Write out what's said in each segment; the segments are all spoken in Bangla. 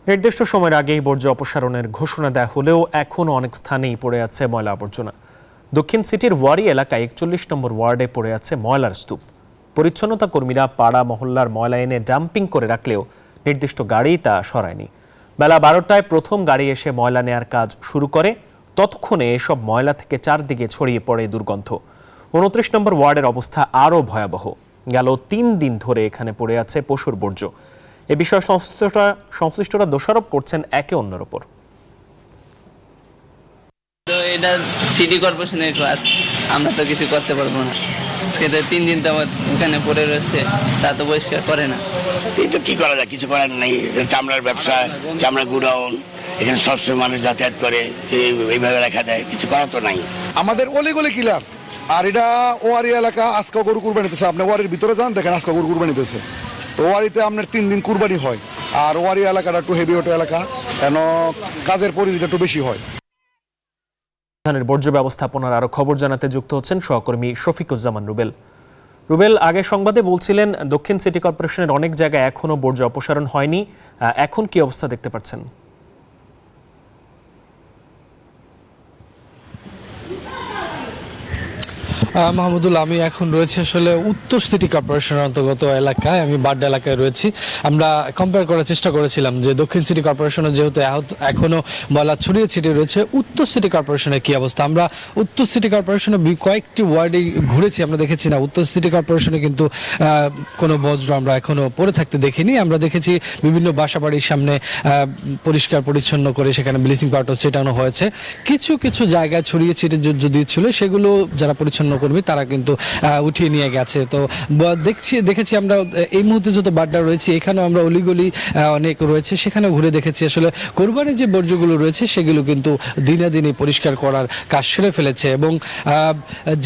নির্দিষ্ট সময়ের আগেই বর্জ্য অপসারণের ঘোষণা দেয়া হলেও এখনও অনেক স্থানেই পড়ে আছে ময়লা আবর্জনা। দক্ষিণ সিটির ওয়ারি এলাকায় 41 নম্বর ওয়ার্ডে পড়ে আছে ময়লার স্তূপ। পরিচ্ছন্নতা কর্মীরা পাড়া মহল্লার ময়লা এনে ডাম্পিং করে রাখলেও নির্দিষ্ট গাড়ি তা সরায়নি। বেলা 12টায় প্রথম গাড়ি এসে ময়লা নেয়ার কাজ শুরু করে। ততক্ষণে এসব ময়লা থেকে চারদিকে ছড়িয়ে পড়ে দুর্গন্ধ। 29 নম্বর ওয়ার্ডের অবস্থা আরও ভয়াবহ। গেল 3 দিন ধরে এখানে পড়ে আছে পশুর বর্জ্য। এ বিষয়ে সংশ্লিষ্টরা দোষারোপ করছেন একে অন্যের ওপর। তো এটা সিটি কর্পোরেশনের কাজ, আমরা তো কিছু করতে পারবো না। সেটা 3 দিন তো ওখানে পড়ে রয়েছে, তা তো পরিষ্কার করে না। এই তো কি করা যায়, কিছু করার নেই। চামড়ার ব্যবসা, চামড়ার গুডাউন, এখানে সবসময় মানুষ যাতায়াত করে, এইভাবে রাখা যায়, কিছু করার তো নাই। আমাদের অলিগলি কিলার। আর এটা ওয়ারি এলাকা, আজকে গরু কুরবানি দিতেছে। আপনি ওয়ারির ভিতরে যান, দেখেন আজকে গরু কুরবানি দিতেছে। তো ওয়ারিতে আপনার 3 দিন কুরবানি হয়। আর ওয়ারি এলাকাটা একটু হেভি ওটো এলাকা, কেন কাজের পরিধিটা একটু বেশি হয়। বর্জ্য ব্যবস্থাপনার আরো খবর জানাতে যুক্ত হচ্ছেন সহকর্মী শফিকুজ্জামান রুবেল। রুবেল, আগে সংবাদে বলছিলেন দক্ষিণ সিটি কর্পোরেশনের অনেক জায়গায় এখনো বর্জ্য অপসারণ হয়নি। এখন কি অবস্থা দেখতে পাচ্ছেন? মাহমুদুল, আমি এখন রয়েছে আসলে উত্তর সিটি কর্পোরেশনের অন্তর্গত এলাকায়। আমি বাড্ডা এলাকায় রয়েছি। আমরা কম্পেয়ার করার চেষ্টা করেছিলাম যে দক্ষিণ সিটি কর্পোরেশনে যেহেতু এখনো ময়লা ছড়িয়ে ছিটিয়ে রয়েছে, উত্তর সিটি কর্পোরেশনের কি অবস্থা। আমরা উত্তর সিটি কর্পোরেশনে কয়েকটি ওয়ার্ডে ঘুরেছি, আমরা দেখেছি না উত্তর সিটি কর্পোরেশনে কিন্তু কোনো বজ্র আমরা এখনো পড়ে থাকতে দেখিনি। আমরা দেখেছি বিভিন্ন বাসাবাড়ির সামনে পরিষ্কার পরিচ্ছন্ন করে সেখানে ব্লিচিং পাউডার ছেটানো হয়েছে। কিছু কিছু জায়গায় ছড়িয়ে ছিটিয়ে যদি ছিল, সেগুলো যারা পরিচ্ছন্ন কর্মী তারা কিন্তু উঠিয়ে নিয়ে গেছে। তো দেখেছি আমরা এই মুহূর্তে যত বাড্ডা রয়েছে, এখানেও আমরা অলিগলি অনেক রয়েছে, সেখানেও ঘুরে দেখেছি আসলে কোরবানির যে বর্জ্যগুলো রয়েছে সেগুলো কিন্তু দিনে দিনে পরিষ্কার করার কাজ সেরে ফেলেছে। এবং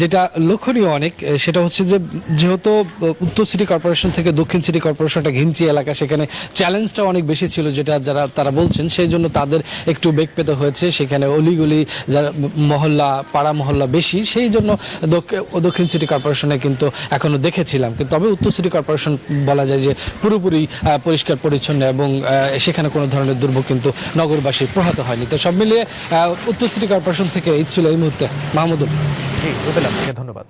যেটা লক্ষণীয় অনেক, সেটা হচ্ছে যে যেহেতু উত্তর সিটি কর্পোরেশন থেকে দক্ষিণ সিটি কর্পোরেশনটা ঘিঞ্চি এলাকা, সেখানে চ্যালেঞ্জটা অনেক বেশি ছিল, যেটা তারা বলছেন, সেই জন্য তাদের একটু বেগ পেতে হয়েছে। সেখানে অলিগলি যারা মহল্লা, পাড়া মহল্লা বেশি, সেই জন্য দক্ষিণ সিটি কর্পোরেশনে কিন্তু এখনো দেখেছিলাম। কিন্তু তবে উত্তর সিটি কর্পোরেশন বলা যায় যে পুরোপুরি পরিষ্কার পরিচ্ছন্ন, এবং সেখানে কোনো ধরনের দুর্ভোগ কিন্তু নগরবাসী প্রহাত হয়নি। তো সব মিলিয়ে উত্তর সিটি কর্পোরেশন থেকে এই ছিল এই মুহূর্তে। মাহমুদুল। জি রুবেল, আপনাকে ধন্যবাদ।